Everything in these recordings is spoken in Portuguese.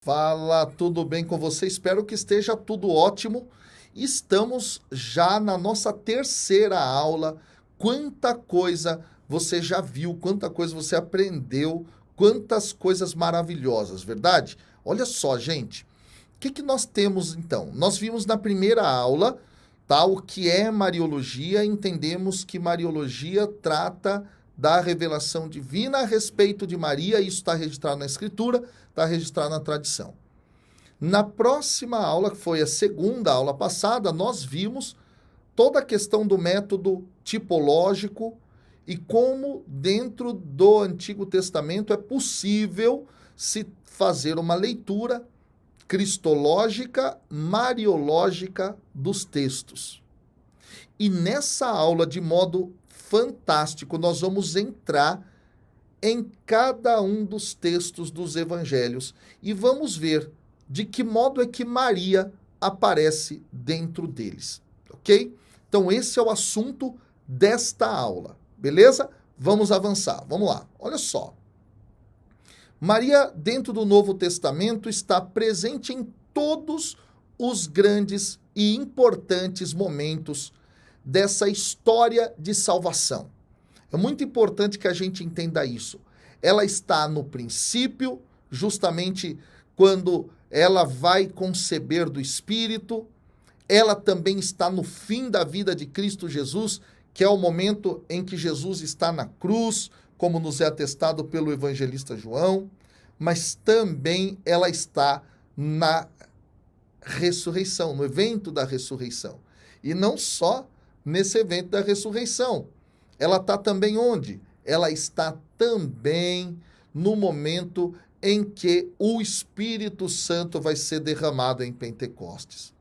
Fala, tudo bem com você? Espero que esteja tudo ótimo. Estamos já na nossa terceira aula. Quanta coisa você já viu, quanta coisa você aprendeu, quantas coisas maravilhosas, verdade? Olha só, gente. O que nós temos então? Nós vimos na primeira aula, tá, o que é Mariologia. Entendemos que Mariologia trata da revelação divina a respeito de Maria. Isso está registrado na Escritura, está registrado na tradição. Na próxima aula, que foi a segunda aula passada, nós vimos toda a questão do método tipológico e como dentro do Antigo Testamento é possível se fazer uma leitura cristológica, mariológica dos textos. E nessa aula, de modo fantástico, nós vamos entrar em cada um dos textos dos evangelhos e vamos ver de que modo é que Maria aparece dentro deles, ok? Então esse é o assunto desta aula, beleza? Vamos avançar, vamos lá. Olha só. Maria, dentro do Novo Testamento, está presente em todos os grandes e importantes momentos dessa história de salvação. É muito importante que a gente entenda isso. Ela está no princípio, justamente quando ela vai conceber do Espírito. Ela também está no fim da vida de Cristo Jesus, que é o momento em que Jesus está na cruz, como nos é atestado pelo evangelista João. Mas também ela está na ressurreição, no evento da ressurreição. E não só nesse evento da ressurreição. Ela está também onde? Ela está também no momento em que o Espírito Santo vai ser derramado em Pentecostes.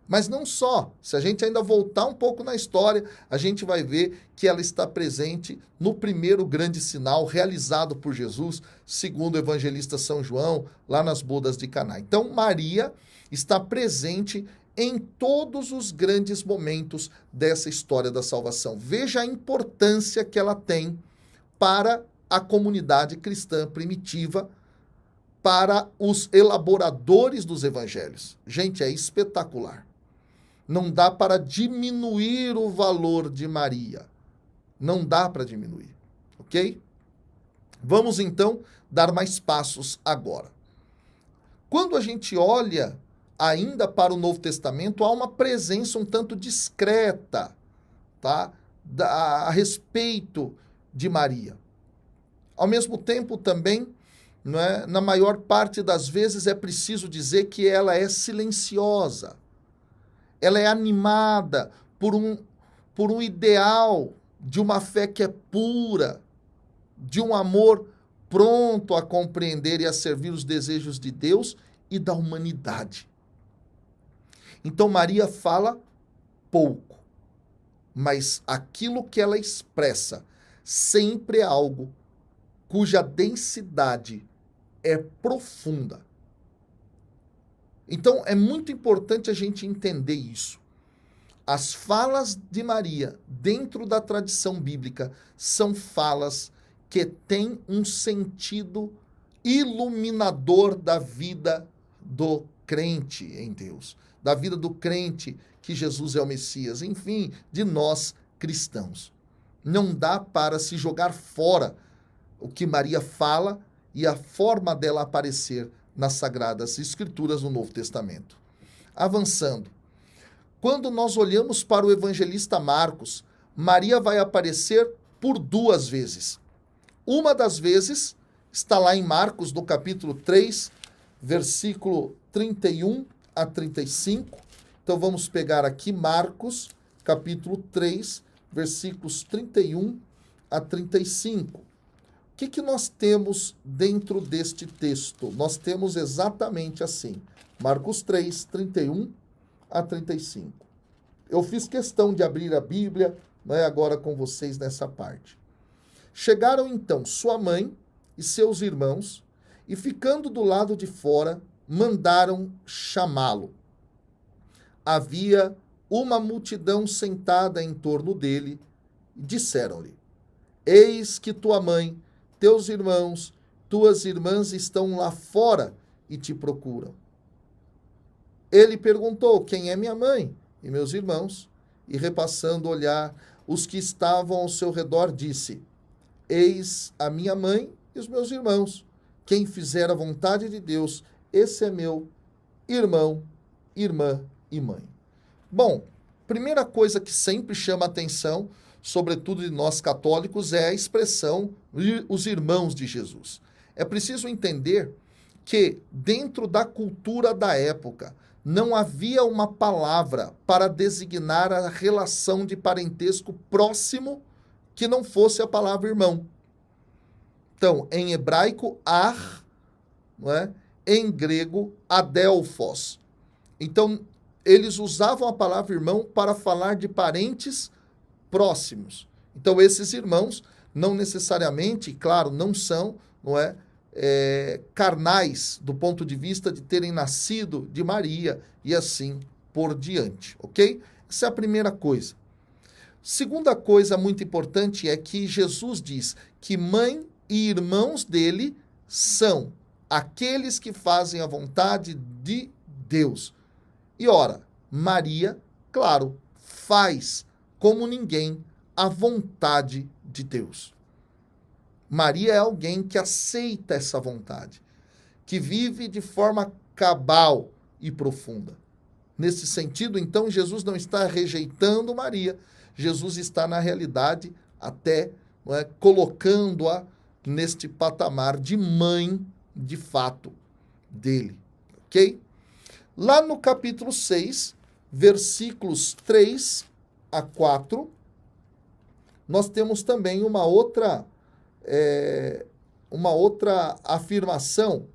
Mas não só. Se a gente ainda voltar um pouco na história, a gente vai ver que ela está presente no primeiro grande sinal realizado por Jesus, segundo o evangelista São João, lá nas bodas de Caná. Então, Maria está presente em todos os grandes momentos dessa história da salvação. Veja a importância que ela tem para a comunidade cristã primitiva, para os elaboradores dos evangelhos. Gente, é espetacular. Não dá para diminuir o valor de Maria. Não dá para diminuir, ok? Vamos então dar mais passos agora. Quando a gente olha ainda para o Novo Testamento, há uma presença um tanto discreta, tá? A respeito de Maria. Ao mesmo tempo também, não é? Na maior parte das vezes é preciso dizer que ela é silenciosa. Ela é animada por um ideal de uma fé que é pura, de um amor pronto a compreender e a servir os desejos de Deus e da humanidade. Então Maria fala pouco, mas aquilo que ela expressa sempre é algo cuja densidade é profunda. Então, é muito importante a gente entender isso. As falas de Maria, dentro da tradição bíblica, são falas que têm um sentido iluminador da vida do crente em Deus, da vida do crente que Jesus é o Messias, enfim, de nós cristãos. Não dá para se jogar fora o que Maria fala e a forma dela aparecer nas Sagradas Escrituras no Novo Testamento. Avançando. Quando nós olhamos para o evangelista Marcos, Maria vai aparecer por 2 vezes. Uma das vezes está lá em Marcos, no capítulo 3, versículo 31 a 35. Então vamos pegar aqui Marcos, capítulo 3, versículos 31 a 35. O que nós temos dentro deste texto? Nós temos exatamente assim, Marcos 3, 31 a 35. Eu fiz questão de abrir a Bíblia, né, agora com vocês nessa parte. Chegaram então sua mãe e seus irmãos, e ficando do lado de fora, mandaram chamá-lo. Havia uma multidão sentada em torno dele, e disseram-lhe: Eis que tua mãe, teus irmãos, tuas irmãs estão lá fora e te procuram. Ele perguntou: quem é minha mãe e meus irmãos? E repassando o olhar os que estavam ao seu redor, disse: eis a minha mãe e os meus irmãos. Quem fizer a vontade de Deus, esse é meu irmão, irmã e mãe. Bom, primeira coisa que sempre chama atenção, sobretudo de nós católicos, é a expressão os irmãos de Jesus. É preciso entender que dentro da cultura da época não havia uma palavra para designar a relação de parentesco próximo que não fosse a palavra irmão. Então, em hebraico, ar, não é? Em grego, adelphos. Então, eles usavam a palavra irmão para falar de parentes próximos. Então, esses irmãos não necessariamente, claro, não são, não é, carnais do ponto de vista de terem nascido de Maria e assim por diante, ok? Essa é a primeira coisa. Segunda coisa muito importante é que Jesus diz que mãe e irmãos dele são aqueles que fazem a vontade de Deus. E ora, Maria, claro, faz como ninguém a vontade de Deus. Maria é alguém que aceita essa vontade, que vive de forma cabal e profunda. Nesse sentido, então, Jesus não está rejeitando Maria, Jesus está, na realidade, até colocando-a neste patamar de mãe, de fato, dele. Ok? Lá no capítulo 6, versículos 3 a 4, nós temos também uma outra afirmação,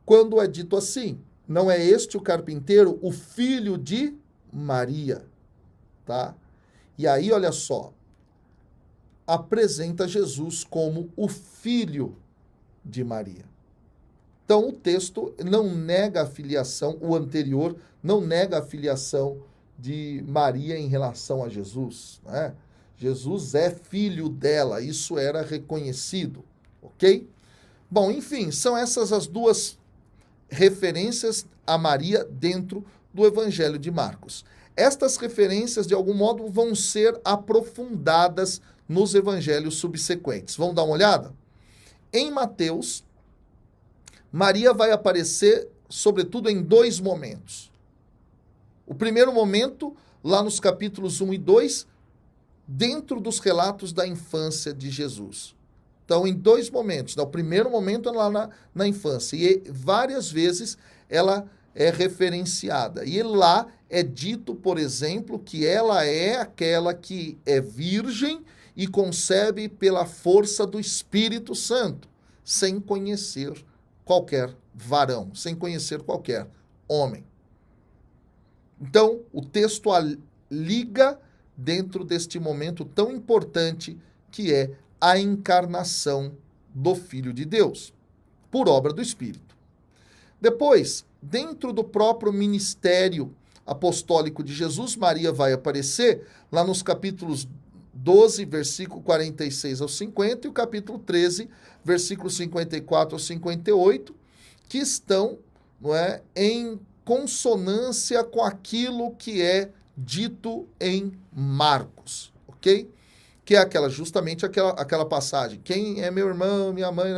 quando é dito assim: não é este o carpinteiro, o filho de Maria, tá? E aí, olha só, apresenta Jesus como o filho de Maria. Então, o texto não nega a filiação, o anterior não nega a filiação de Maria em relação a Jesus, né? Jesus é filho dela, isso era reconhecido, ok? Bom, enfim, são essas as duas referências a Maria dentro do Evangelho de Marcos. Estas referências, de algum modo, vão ser aprofundadas nos evangelhos subsequentes. Vamos dar uma olhada? Em Mateus, Maria vai aparecer, sobretudo, em dois momentos. O primeiro momento, lá nos capítulos 1 e 2, dentro dos relatos da infância de Jesus. Então, em dois momentos. O primeiro momento é lá na infância. E várias vezes ela é referenciada. E lá é dito, por exemplo, que ela é aquela que é virgem e concebe pela força do Espírito Santo, sem conhecer qualquer varão, sem conhecer qualquer homem. Então, o texto liga dentro deste momento tão importante que é a encarnação do Filho de Deus, por obra do Espírito. Depois, dentro do próprio ministério apostólico de Jesus, Maria vai aparecer lá nos capítulos 12, versículo 46 ao 50, e o capítulo 13, versículo 54 ao 58, que estão, não é, em consonância com aquilo que é dito em Marcos, ok? Que é justamente aquela passagem: quem é meu irmão, minha mãe,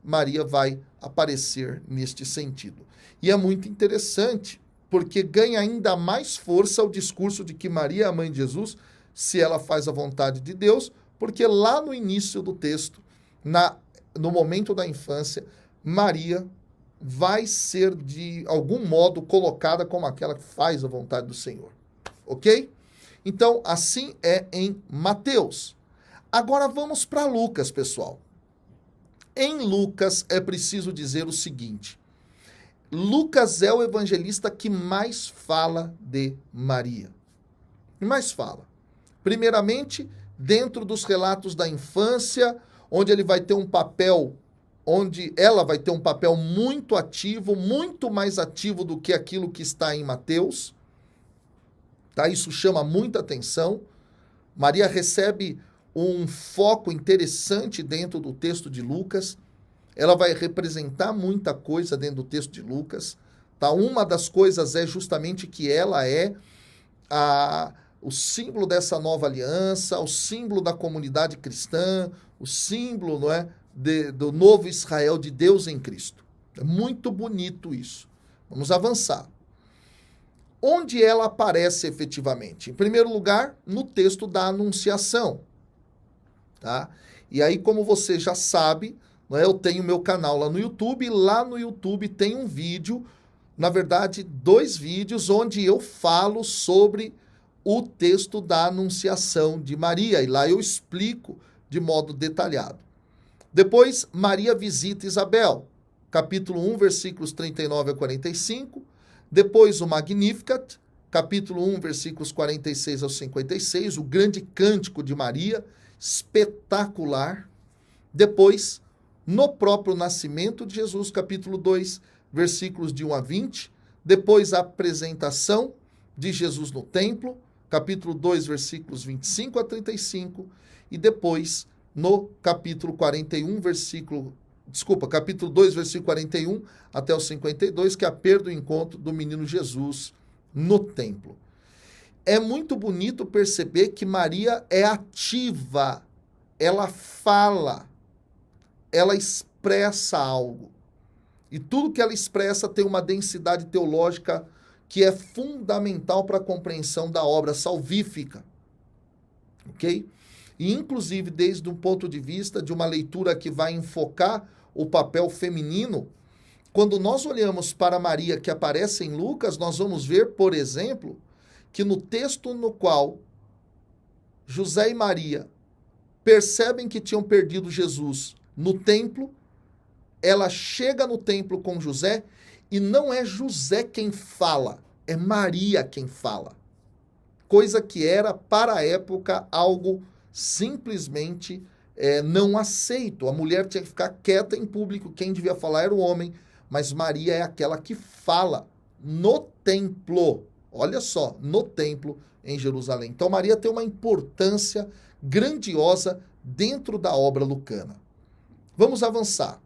Maria vai aparecer neste sentido. E é muito interessante, porque ganha ainda mais força o discurso de que Maria é a mãe de Jesus, se ela faz a vontade de Deus, porque lá no início do texto, no momento da infância, Maria vai ser, de algum modo, colocada como aquela que faz a vontade do Senhor. Ok? Então, assim é em Mateus. Agora vamos para Lucas, pessoal. Em Lucas é preciso dizer o seguinte: Lucas é o evangelista que mais fala de Maria. Que mais fala? Primeiramente, dentro dos relatos da infância, onde ela vai ter um papel muito ativo, muito mais ativo do que aquilo que está em Mateus. Tá? Isso chama muita atenção. Maria recebe um foco interessante dentro do texto de Lucas. ela vai representar muita coisa dentro do texto de Lucas. Tá? Uma das coisas é justamente que ela é o símbolo dessa nova aliança, o símbolo da comunidade cristã, o símbolo, não é, do novo Israel de Deus em Cristo. É muito bonito isso. Vamos avançar. Onde ela aparece efetivamente? Em primeiro lugar, no texto da Anunciação. Tá? E aí, como você já sabe, não é, eu tenho meu canal lá no YouTube, e lá no YouTube tem um vídeo, na verdade, 2 vídeos, onde eu falo sobre o texto da Anunciação de Maria, e lá eu explico de modo detalhado. Depois, Maria visita Isabel, capítulo 1, versículos 39 a 45. Depois, o Magnificat, capítulo 1, versículos 46 ao 56, o grande cântico de Maria, espetacular. Depois, no próprio nascimento de Jesus, capítulo 2, versículos de 1 a 20. Depois, a apresentação de Jesus no templo, capítulo 2, versículos 25 a 35. E depois, no capítulo 41, capítulo 2, versículo 41 até o 52, que é a perda do encontro do menino Jesus no templo. É muito bonito perceber que Maria é ativa, ela fala, ela expressa algo. E tudo que ela expressa tem uma densidade teológica que é fundamental para a compreensão da obra salvífica. Ok? E, inclusive, desde um ponto de vista de uma leitura que vai enfocar o papel feminino, quando nós olhamos para Maria que aparece em Lucas, nós vamos ver, por exemplo, que no texto no qual José e Maria percebem que tinham perdido Jesus no templo, ela chega no templo com José e não é José quem fala, é Maria quem fala. Coisa que era, para a época, algo simplesmente não aceito. A mulher tinha que ficar quieta em público, quem devia falar era o homem, mas Maria é aquela que fala no templo. Olha só, no templo em Jerusalém. Então Maria tem uma importância grandiosa dentro da obra lucana. Vamos avançar.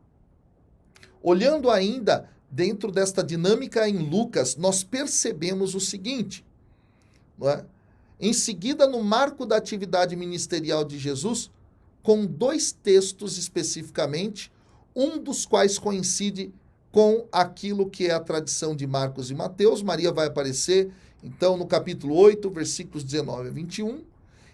Olhando ainda dentro desta dinâmica em Lucas, nós percebemos o seguinte, não é? Em seguida, no marco da atividade ministerial de Jesus, com 2 textos especificamente, um dos quais coincide com aquilo que é a tradição de Marcos e Mateus. Maria vai aparecer, então, no capítulo 8, versículos 19 a 21,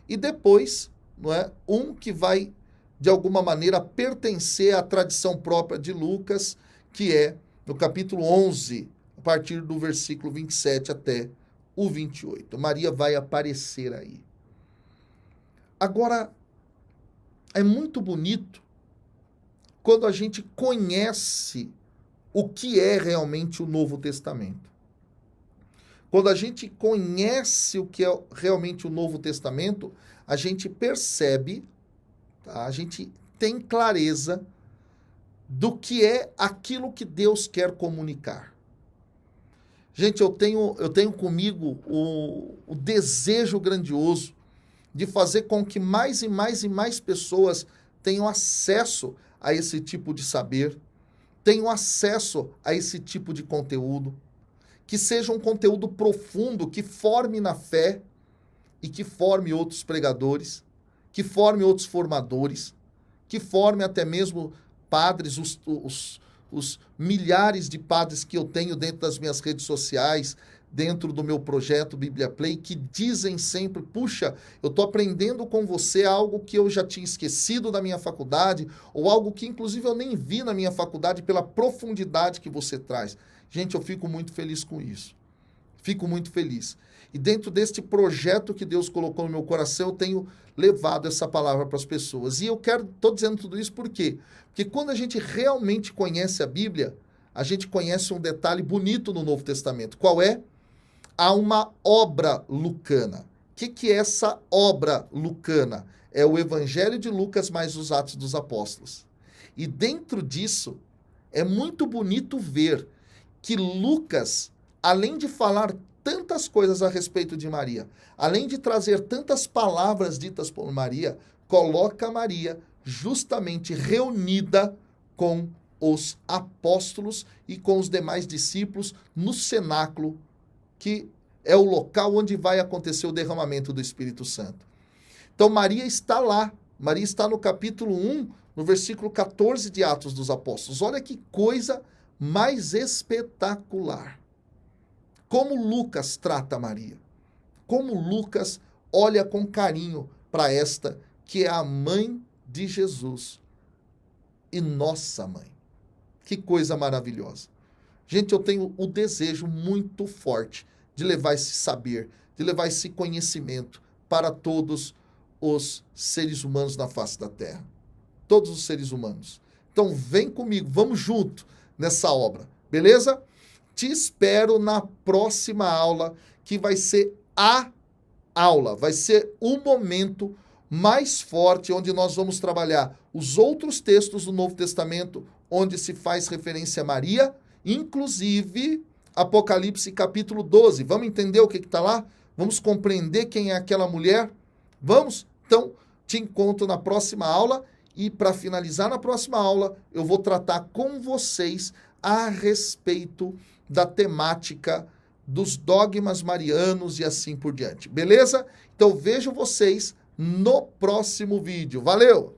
e depois, não é, um que vai, de alguma maneira, pertencer à tradição própria de Lucas, que é no capítulo 11, a partir do versículo 27 até o 28. Maria vai aparecer aí. Agora, é muito bonito quando a gente conhece o que é realmente o Novo Testamento. Quando a gente conhece o que é realmente o Novo Testamento, a gente percebe, tá? A gente tem clareza do que é aquilo que Deus quer comunicar. Gente, eu tenho comigo o desejo grandioso de fazer com que mais e mais e mais pessoas tenham acesso a esse tipo de saber, tenham acesso a esse tipo de conteúdo, que seja um conteúdo profundo, que forme na fé e que forme outros pregadores, que forme outros formadores, que forme até mesmo padres, os milhares de padres que eu tenho dentro das minhas redes sociais, dentro do meu projeto Bíblia Play, que dizem sempre, puxa, eu estou aprendendo com você algo que eu já tinha esquecido da minha faculdade, ou algo que inclusive eu nem vi na minha faculdade pela profundidade que você traz. Gente, eu fico muito feliz com isso. Fico muito feliz. E dentro deste projeto que Deus colocou no meu coração, eu tenho levado essa palavra para as pessoas. E eu estou dizendo tudo isso por quê? Porque quando a gente realmente conhece a Bíblia, a gente conhece um detalhe bonito no Novo Testamento. Qual é? Há uma obra lucana. O que é essa obra lucana? É o Evangelho de Lucas mais os Atos dos Apóstolos. E dentro disso, é muito bonito ver que Lucas, além de falar tantas coisas a respeito de Maria, além de trazer tantas palavras ditas por Maria, coloca Maria justamente reunida com os apóstolos e com os demais discípulos no cenáculo, que é o local onde vai acontecer o derramamento do Espírito Santo. Então Maria está lá, Maria está no capítulo 1, no versículo 14 de Atos dos Apóstolos. Olha que coisa mais espetacular. Como Lucas trata Maria. Como Lucas olha com carinho para esta que é a mãe de Jesus e nossa mãe. Que coisa maravilhosa. Gente, eu tenho o desejo muito forte de levar esse saber, de levar esse conhecimento para todos os seres humanos na face da terra. Todos os seres humanos. Então vem comigo, vamos junto nessa obra, beleza? Te espero na próxima aula, que vai ser a aula, vai ser o momento mais forte onde nós vamos trabalhar os outros textos do Novo Testamento onde se faz referência a Maria, inclusive Apocalipse capítulo 12. Vamos entender o que está lá? Vamos compreender quem é aquela mulher? Vamos? Então, te encontro na próxima aula e para finalizar na próxima aula, eu vou tratar com vocês a respeito da temática dos dogmas marianos e assim por diante. Beleza? Então, vejo vocês no próximo vídeo. Valeu!